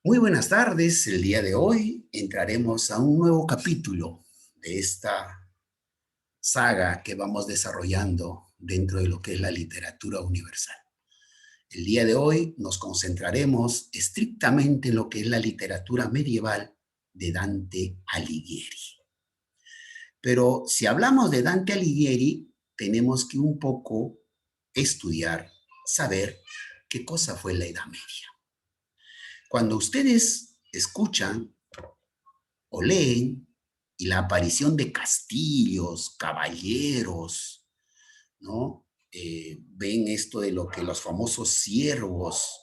Muy buenas tardes. El día de hoy entraremos a un nuevo capítulo de esta saga que vamos desarrollando dentro de lo que es la literatura universal. El día de hoy nos concentraremos estrictamente en lo que es la literatura medieval de Dante Alighieri. Pero si hablamos de Dante Alighieri, tenemos que un poco estudiar, saber qué cosa fue la Edad Media. Cuando ustedes escuchan o leen y la aparición de castillos, caballeros, ¿no? Ven esto de lo que los famosos siervos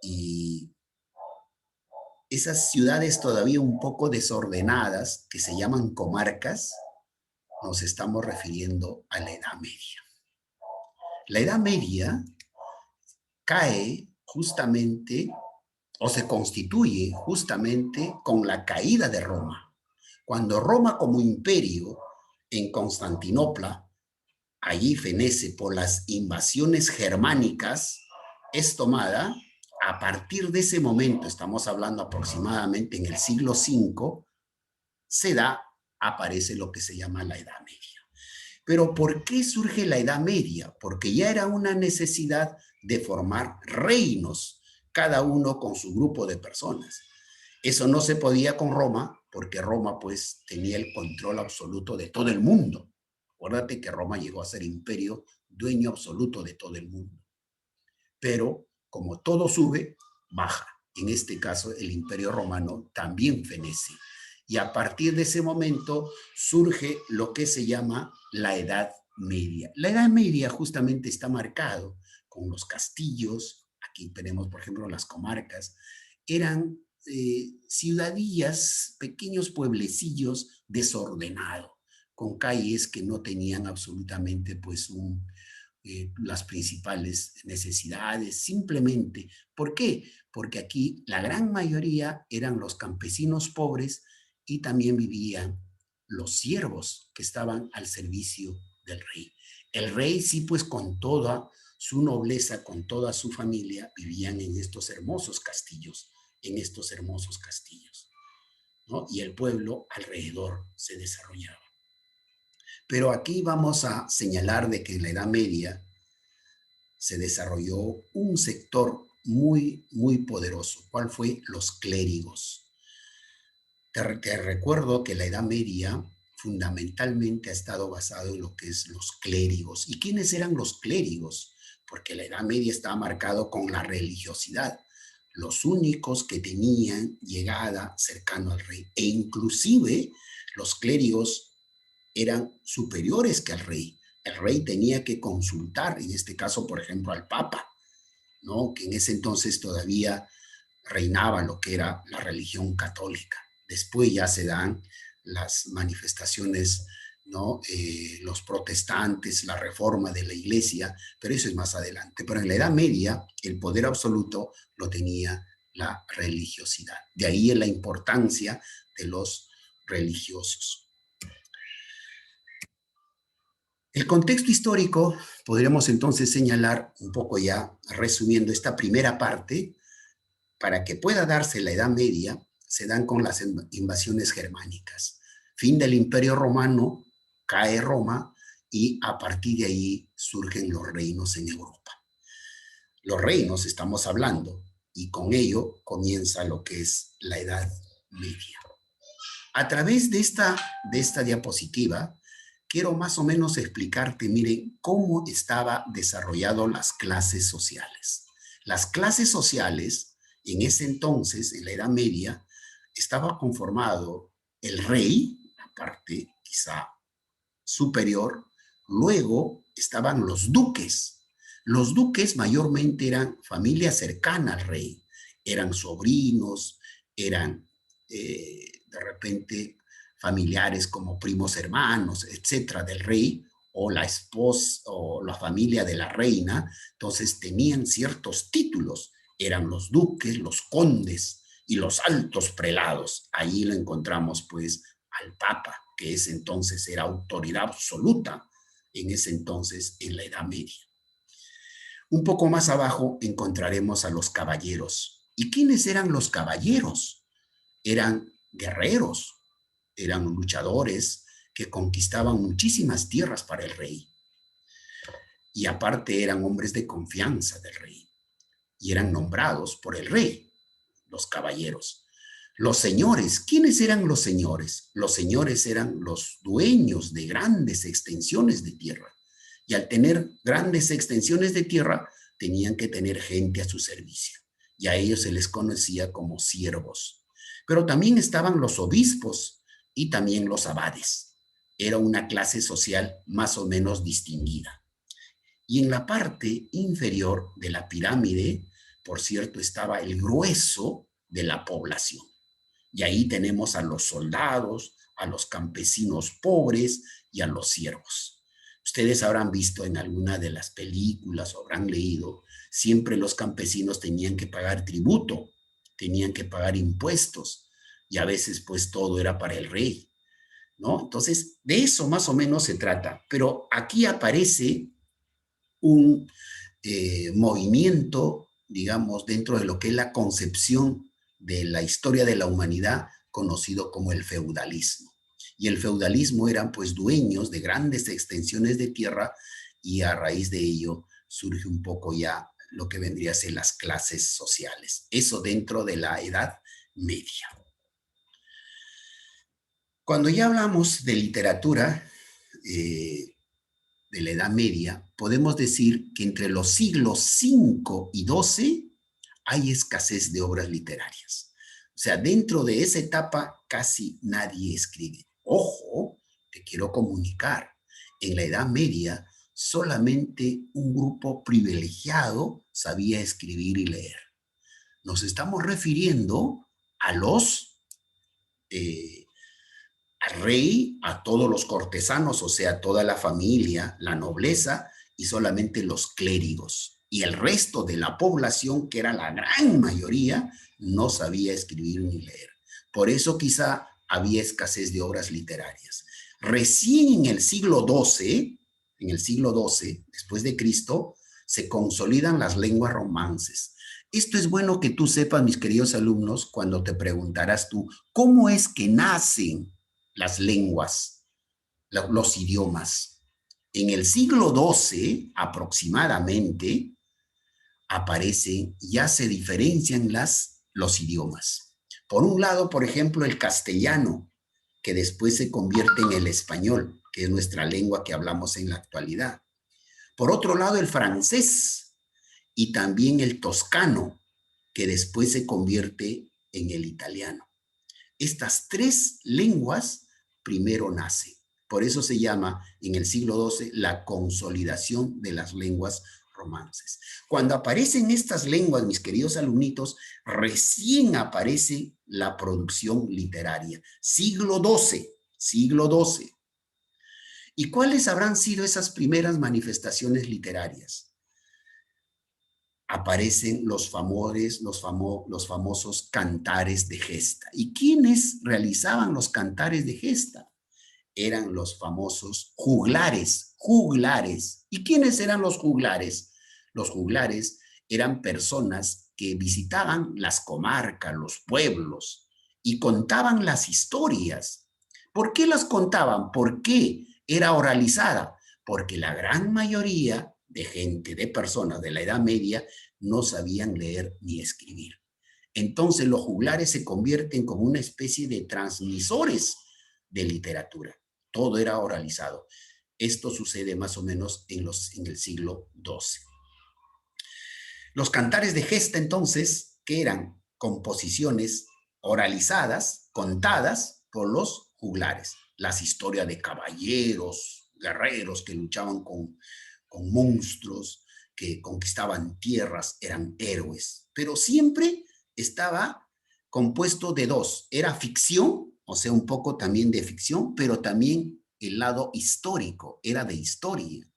y esas ciudades todavía un poco desordenadas que se llaman comarcas, nos estamos refiriendo a la Edad Media. La Edad Media cae justamente o se constituye justamente con la caída de Roma. Cuando Roma como imperio en Constantinopla, allí fenece por las invasiones germánicas, es tomada, a partir de ese momento, estamos hablando aproximadamente en el siglo V, aparece lo que se llama la Edad Media. Pero ¿por qué surge la Edad Media? Porque ya era una necesidad de formar reinos, cada uno con su grupo de personas. Eso no se podía con Roma, porque Roma pues tenía el control absoluto de todo el mundo. Acuérdate que Roma llegó a ser imperio, dueño absoluto de todo el mundo. Pero como todo sube, baja. En este caso, el imperio romano también fenece. Y a partir de ese momento surge lo que se llama la Edad Media. La Edad Media justamente está marcado con los castillos, aquí tenemos por ejemplo las comarcas, eran ciudadillas, pequeños pueblecillos desordenados, con calles que no tenían absolutamente pues las principales necesidades, simplemente. ¿Por qué? Porque aquí la gran mayoría eran los campesinos pobres y también vivían los siervos que estaban al servicio del rey. El rey sí, pues con toda su nobleza, con toda su familia, vivían en estos hermosos castillos, ¿no? Y el pueblo alrededor se desarrollaba. Pero aquí vamos a señalar de que en la Edad Media se desarrolló un sector muy poderoso. ¿Cuál fue? Los clérigos. Te recuerdo que la Edad Media fundamentalmente ha estado basado en lo que es los clérigos. ¿Y quiénes eran los clérigos? Porque la Edad Media estaba marcado con la religiosidad. Los únicos que tenían llegada cercano al rey. E inclusive los clérigos eran superiores que al rey. El rey tenía que consultar, en este caso, por ejemplo, al Papa, ¿no? Que en ese entonces todavía reinaba lo que era la religión católica. Después ya se dan las manifestaciones, ¿no? Los protestantes, la reforma de la iglesia, pero eso es más adelante. Pero en la Edad Media, el poder absoluto lo tenía la religiosidad. De ahí la importancia de los religiosos. El contexto histórico, podríamos entonces señalar, un poco ya resumiendo esta primera parte, para que pueda darse la Edad Media, se dan con las invasiones germánicas. Fin del Imperio Romano, cae Roma y a partir de ahí surgen los reinos en Europa. Los reinos estamos hablando y con ello comienza lo que es la Edad Media. A través de esta diapositiva, quiero más o menos explicarte, miren, cómo estaba desarrollado las clases sociales. Las clases sociales, en ese entonces, en la Edad Media, estaba conformado el rey, la parte quizá superior, luego estaban los duques. Los duques mayormente eran familia cercana al rey, eran sobrinos, eran de repente familiares como primos hermanos, etcétera, del rey, o la esposa o la familia de la reina. Entonces tenían ciertos títulos, eran los duques, los condes y los altos prelados. Ahí lo encontramos pues al papa, que ese entonces era autoridad absoluta en ese entonces en la Edad Media. Un poco más abajo encontraremos a los caballeros. ¿Y quiénes eran los caballeros? Eran guerreros, eran luchadores que conquistaban muchísimas tierras para el rey. Y aparte eran hombres de confianza del rey. Y eran nombrados por el rey, los caballeros. Los señores, ¿quiénes eran los señores? Los señores eran los dueños de grandes extensiones de tierra. Y al tener grandes extensiones de tierra, tenían que tener gente a su servicio. Y a ellos se les conocía como siervos. Pero también estaban los obispos y también los abades. Era una clase social más o menos distinguida. Y en la parte inferior de la pirámide, por cierto, estaba el grueso de la población. Y ahí tenemos a los soldados, a los campesinos pobres y a los siervos. Ustedes habrán visto en alguna de las películas o habrán leído, siempre los campesinos tenían que pagar tributo, tenían que pagar impuestos y a veces pues todo era para el rey, ¿no? Entonces, de eso más o menos se trata. Pero aquí aparece un movimiento, digamos, dentro de lo que es la concepción de la historia de la humanidad, conocido como el feudalismo. Y el feudalismo eran pues dueños de grandes extensiones de tierra y a raíz de ello surge un poco ya lo que vendría a ser las clases sociales. Eso dentro de la Edad Media. Cuando ya hablamos de literatura, de la Edad Media, podemos decir que entre los siglos V y XII hay escasez de obras literarias. O sea, dentro de esa etapa casi nadie escribe. Ojo, te quiero comunicar, en la Edad Media solamente un grupo privilegiado sabía escribir y leer. Nos estamos refiriendo a los al rey, a todos los cortesanos, o sea, toda la familia, la nobleza y solamente los clérigos. Y el resto de la población, que era la gran mayoría, no sabía escribir ni leer. Por eso quizá había escasez de obras literarias. Recién en el siglo XII, después de Cristo, se consolidan las lenguas romances. Esto es bueno que tú sepas, mis queridos alumnos, cuando te preguntarás tú, ¿cómo es que nacen las lenguas, los idiomas? En el siglo XII, aproximadamente, aparecen, ya se diferencian los idiomas. Por un lado, por ejemplo, el castellano, que después se convierte en el español, que es nuestra lengua que hablamos en la actualidad. Por otro lado, el francés y también el toscano, que después se convierte en el italiano. Estas tres lenguas primero nacen. Por eso se llama en el siglo XII la consolidación de las lenguas romances. Cuando aparecen estas lenguas, mis queridos alumnitos, recién aparece la producción literaria. Siglo XII, siglo XII. ¿Y cuáles habrán sido esas primeras manifestaciones literarias? Aparecen los famosos cantares de gesta. ¿Y quiénes realizaban los cantares de gesta? Eran los famosos juglares, juglares. ¿Y quiénes eran los juglares? Los juglares eran personas que visitaban las comarcas, los pueblos, y contaban las historias. ¿Por qué las contaban? ¿Por qué era oralizada? Porque la gran mayoría de gente, de personas de la Edad Media, no sabían leer ni escribir. Entonces los juglares se convierten como una especie de transmisores de literatura. Todo era oralizado. Esto sucede más o menos en el siglo XII. Los cantares de gesta, entonces, que eran composiciones oralizadas, contadas por los juglares. Las historias de caballeros, guerreros que luchaban con monstruos, que conquistaban tierras, eran héroes. Pero siempre estaba compuesto de dos. Era ficción, o sea, un poco también de ficción, pero también el lado histórico, era de historia.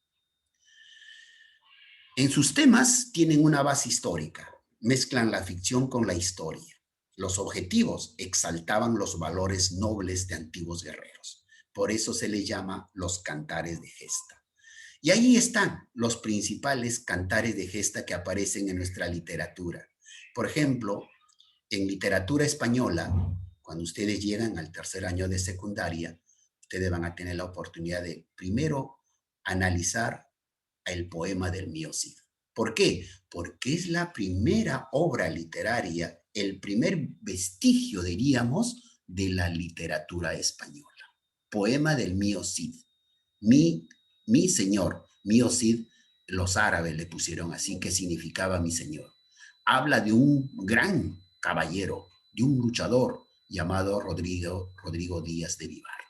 En sus temas tienen una base histórica, mezclan la ficción con la historia. Los objetivos exaltaban los valores nobles de antiguos guerreros. Por eso se les llama los cantares de gesta. Y ahí están los principales cantares de gesta que aparecen en nuestra literatura. Por ejemplo, en literatura española, cuando ustedes llegan al tercer año de secundaria, ustedes van a tener la oportunidad de primero analizar el poema del Mío Cid. ¿Por qué? Porque es la primera obra literaria, el primer vestigio, diríamos, de la literatura española. Poema del Mío Cid. Mi señor, Mío Cid, los árabes le pusieron así, que significaba mi señor. Habla de un gran caballero, de un luchador llamado Rodrigo Díaz de Vivar.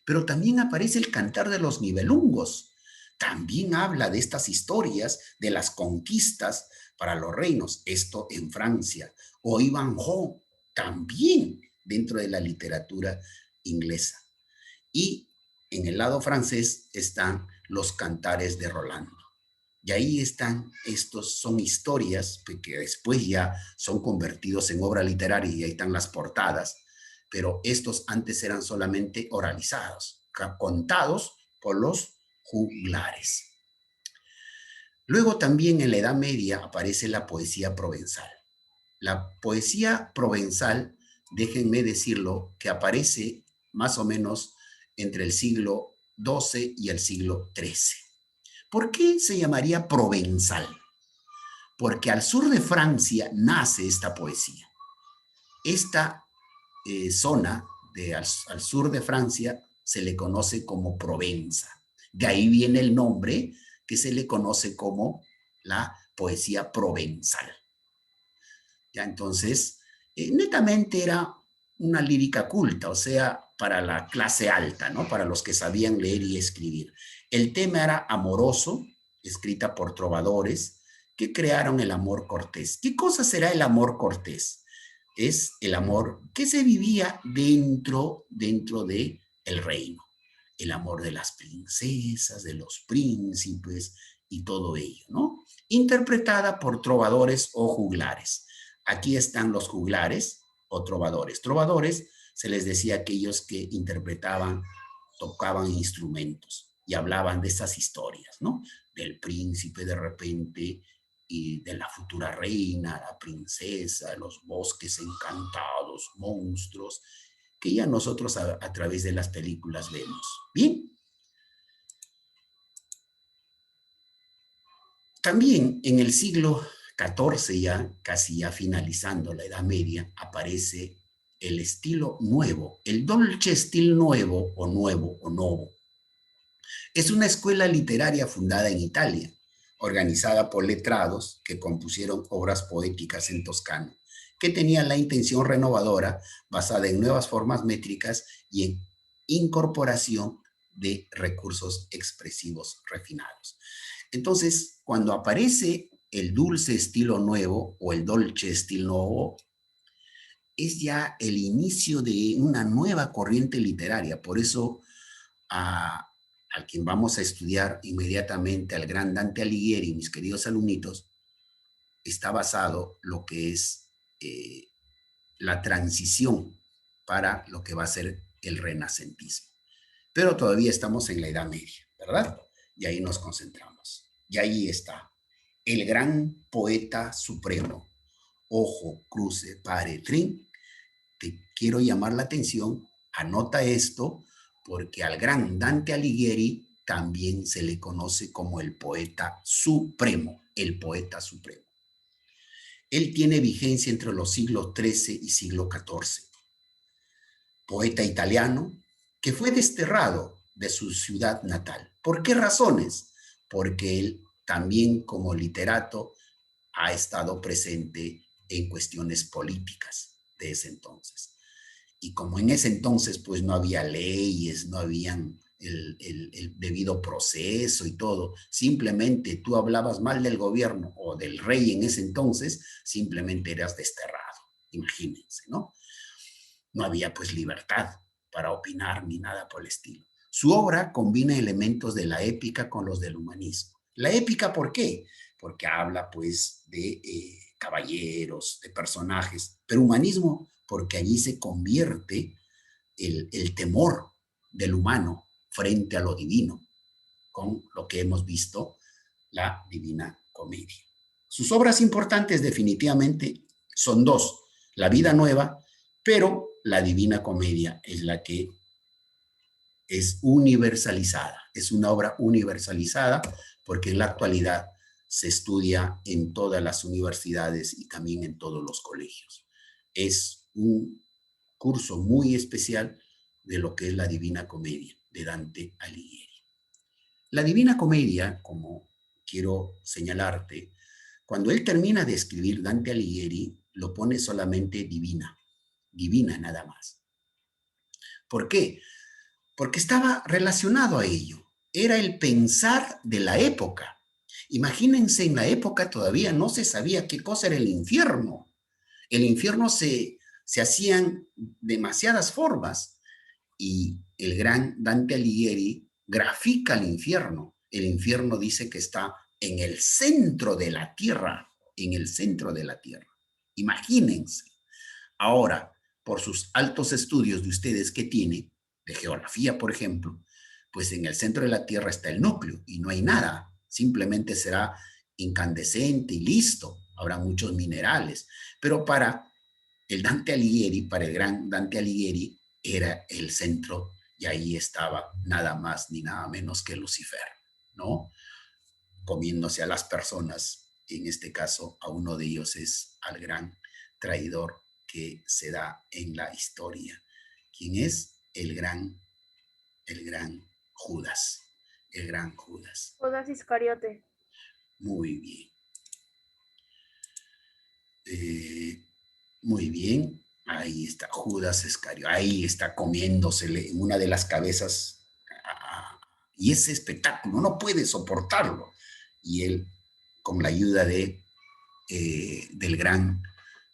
Pero también aparece el Cantar de los Nibelungos. También habla de estas historias de las conquistas para los reinos, esto en Francia. O Ivanhoe, también dentro de la literatura inglesa. Y en el lado francés están los cantares de Rolando. Y ahí están, estos son historias que después ya son convertidos en obra literaria y ahí están las portadas, pero estos antes eran solamente oralizados, contados por los juglares. Luego también en la Edad Media aparece la poesía provenzal. La poesía provenzal, déjenme decirlo, que aparece más o menos entre el siglo XII y el siglo XIII. ¿Por qué se llamaría provenzal? Porque al sur de Francia nace esta poesía. Esta zona al sur de Francia se le conoce como Provenza. De ahí viene el nombre que se le conoce como la poesía provenzal. Ya entonces, netamente era una lírica culta, o sea, para la clase alta, ¿no? Para los que sabían leer y escribir. El tema era amoroso, escrita por trovadores que crearon el amor cortés. ¿Qué cosa será el amor cortés? Es el amor que se vivía dentro de el reino. El amor de las princesas, de los príncipes y todo ello, ¿no? Interpretada por trovadores o juglares. Aquí están los juglares o trovadores. Trovadores se les decía a aquellos que interpretaban, tocaban instrumentos y hablaban de esas historias, ¿no? Del príncipe de repente y de la futura reina, la princesa, los bosques encantados, monstruos, que ya nosotros a través de las películas vemos. Bien. También en el siglo XIV, ya casi ya finalizando la Edad Media, aparece el estilo nuevo, el dolce estilo nuevo o novo. Es una escuela literaria fundada en Italia, organizada por letrados que compusieron obras poéticas en toscano, que tenían la intención renovadora basada en nuevas formas métricas y en incorporación de recursos expresivos refinados. Entonces, cuando aparece el dulce estilo nuevo o el dolce estilo nuevo, es ya el inicio de una nueva corriente literaria. Por eso, al quien vamos a estudiar inmediatamente, al gran Dante Alighieri, mis queridos alumnitos, está basado lo que es la transición para lo que va a ser el renacentismo. Pero todavía estamos en la Edad Media, ¿verdad? Y ahí nos concentramos. Y ahí está, el gran poeta supremo, ojo, cruce, pare, trin. Te quiero llamar la atención, anota esto, porque al gran Dante Alighieri también se le conoce como el poeta supremo, el poeta supremo. Él tiene vigencia entre los siglos XIII y siglo XIV. Poeta italiano que fue desterrado de su ciudad natal. ¿Por qué razones? Porque él también como literato ha estado presente en cuestiones políticas de ese entonces. Y como en ese entonces pues no había leyes, no habían el debido proceso y todo, simplemente tú hablabas mal del gobierno o del rey en ese entonces, simplemente eras desterrado, imagínense, ¿no? No había pues libertad para opinar ni nada por el estilo. Su obra combina elementos de la épica con los del humanismo. La épica, ¿por qué? Porque habla pues de caballeros, de personajes, pero humanismo porque allí se convierte el temor del humano frente a lo divino, con lo que hemos visto, la Divina Comedia. Sus obras importantes definitivamente son dos, La vida nueva, pero la Divina Comedia es la que es universalizada, es una obra universalizada porque en la actualidad se estudia en todas las universidades y también en todos los colegios. Es un curso muy especial de lo que es la Divina Comedia de Dante Alighieri. La Divina Comedia, como quiero señalarte, cuando él termina de escribir Dante Alighieri, lo pone solamente divina, divina nada más. ¿Por qué? Porque estaba relacionado a ello. Era el pensar de la época. Imagínense, en la época todavía no se sabía qué cosa era el infierno. El infierno se hacían demasiadas formas y el gran Dante Alighieri grafica el infierno. El infierno dice que está en el centro de la tierra, en el centro de la tierra. Imagínense. Ahora, por sus altos estudios de ustedes que tiene, de geografía, por ejemplo, pues en el centro de la Tierra está el núcleo y no hay nada. Simplemente será incandescente y listo. Habrá muchos minerales. Pero para el Dante Alighieri, para el gran Dante Alighieri, era el centro y ahí estaba nada más ni nada menos que Lucifer, ¿no? Comiéndose a las personas. En este caso, a uno de ellos es al gran traidor que se da en la historia. ¿Quién es? El gran Judas. El gran Judas. Judas Iscariote. Muy bien. Eh, Muy bien. Ahí está Judas Iscariote. Ahí está comiéndosele en una de las cabezas. Y ese espectáculo no puede soportarlo. Y él, con la ayuda del gran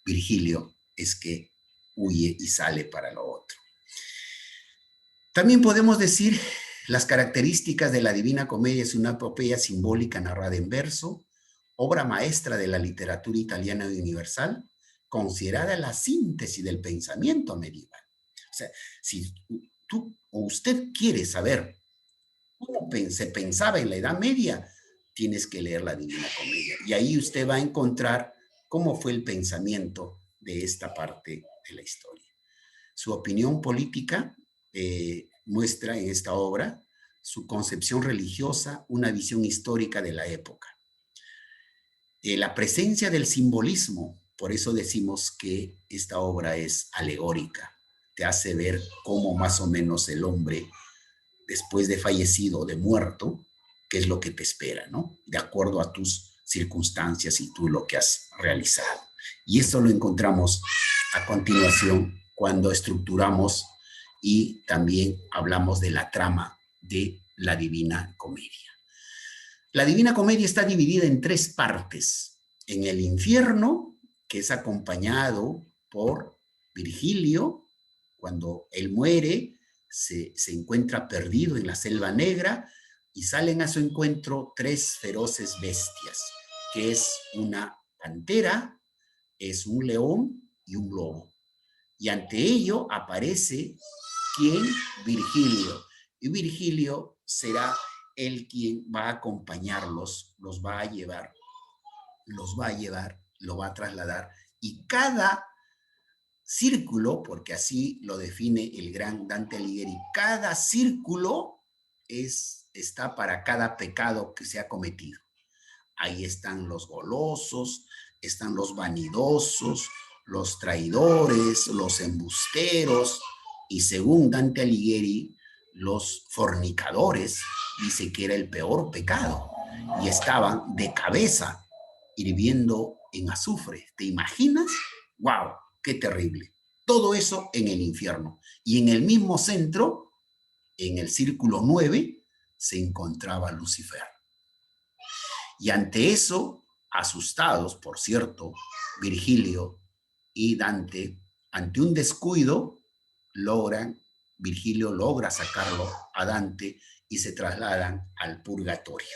Virgilio, es que huye y sale para lo otro. También podemos decir las características de la Divina Comedia: es una epopeya simbólica narrada en verso, obra maestra de la literatura italiana universal, considerada la síntesis del pensamiento medieval. O sea, si tú o usted quiere saber cómo se pensaba en la Edad Media, tienes que leer la Divina Comedia. Y ahí usted va a encontrar cómo fue el pensamiento de esta parte de la historia. Su opinión política muestra en esta obra su concepción religiosa, una visión histórica de la época. La presencia del simbolismo, por eso decimos que esta obra es alegórica, te hace ver cómo más o menos el hombre, después de fallecido, de muerto, qué es lo que te espera, ¿no? De acuerdo a tus circunstancias y tú lo que has realizado. Y esto lo encontramos a continuación cuando estructuramos y también hablamos de la trama de la Divina Comedia. La Divina Comedia está dividida en tres partes. En el infierno, que es acompañado por Virgilio, cuando él muere, se encuentra perdido en la selva negra y salen a su encuentro tres feroces bestias, que es una pantera, es un león y un lobo. Y ante ello aparece, ¿quién? Virgilio. Y Virgilio será el quien va a acompañarlos, los va a llevar, lo va a trasladar. Y cada círculo, porque así lo define el gran Dante Alighieri, cada círculo está para cada pecado que se ha cometido. Ahí están los golosos, están los vanidosos, los traidores, los embusteros, y según Dante Alighieri, los fornicadores, dice que era el peor pecado, y estaban de cabeza, hirviendo en azufre. ¿Te imaginas? ¡Wow! ¡Qué terrible! Todo eso en el infierno. Y en el mismo centro, en el círculo 9, se encontraba Lucifer. Y ante eso, asustados, por cierto, Virgilio y Dante, ante un descuido, Virgilio logra sacarlo a Dante y se trasladan al purgatorio.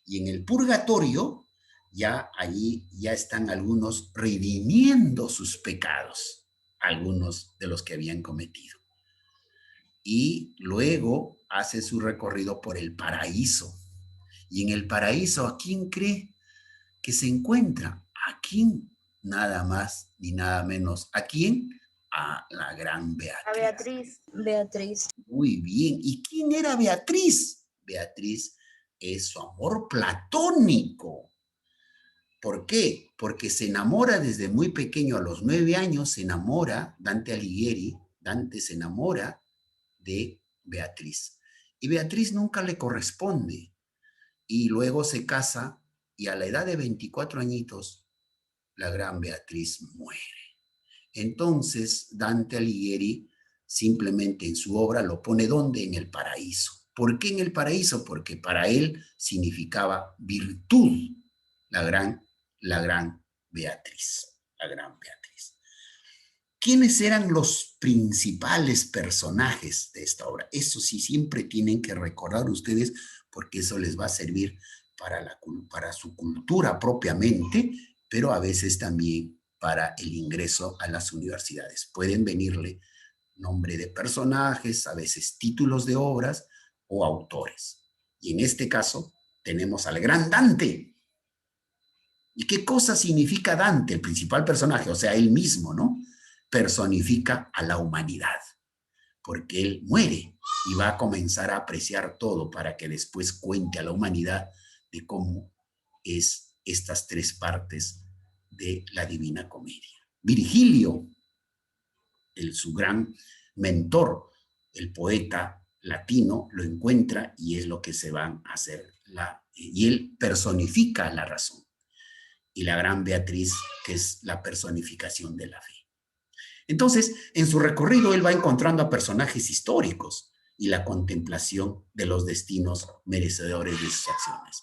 Y en el purgatorio, ya allí ya están algunos redimiendo sus pecados, algunos de los que habían cometido. Y luego hace su recorrido por el paraíso. Y en el paraíso, ¿a quién cree? que se encuentra ¿a quién? Nada más ni nada menos. ¿A quién? A la gran A Beatriz. Beatriz. Muy bien. ¿Y quién era Beatriz? Beatriz es su amor platónico. ¿Por qué? Porque se enamora desde muy pequeño, a los 9 años, se enamora, Dante Alighieri, Dante se enamora de Beatriz. Y Beatriz nunca le corresponde. Y luego se casa y a la edad de 24 añitos, la gran Beatriz muere. Entonces, Dante Alighieri simplemente en su obra lo pone ¿dónde? En el paraíso. ¿Por qué en el paraíso? Porque para él significaba virtud, la gran Beatriz, la gran Beatriz. ¿Quiénes eran los principales personajes de esta obra? Eso sí, siempre tienen que recordar ustedes, porque eso les va a servir para su cultura propiamente, pero a veces también para el ingreso a las universidades. Pueden venirle nombre de personajes, a veces títulos de obras o autores. Y en este caso tenemos al gran Dante. ¿Y qué cosa significa Dante, el principal personaje? O sea, él mismo, ¿no? Personifica a la humanidad, porque él muere y va a comenzar a apreciar todo para que después cuente a la humanidad de cómo es estas tres partes de la Divina Comedia. Virgilio, su gran mentor, el poeta latino, lo encuentra y es lo que se van a hacer, y él personifica la razón. Y la gran Beatriz, que es la personificación de la fe. Entonces, en su recorrido, él va encontrando a personajes históricos y la contemplación de los destinos merecedores de sus acciones.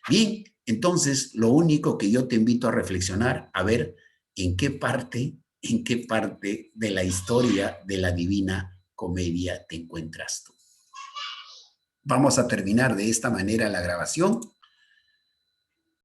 Bien, entonces, lo único que yo te invito a reflexionar, a ver en qué parte de la historia de la Divina Comedia te encuentras tú. Vamos a terminar de esta manera la grabación.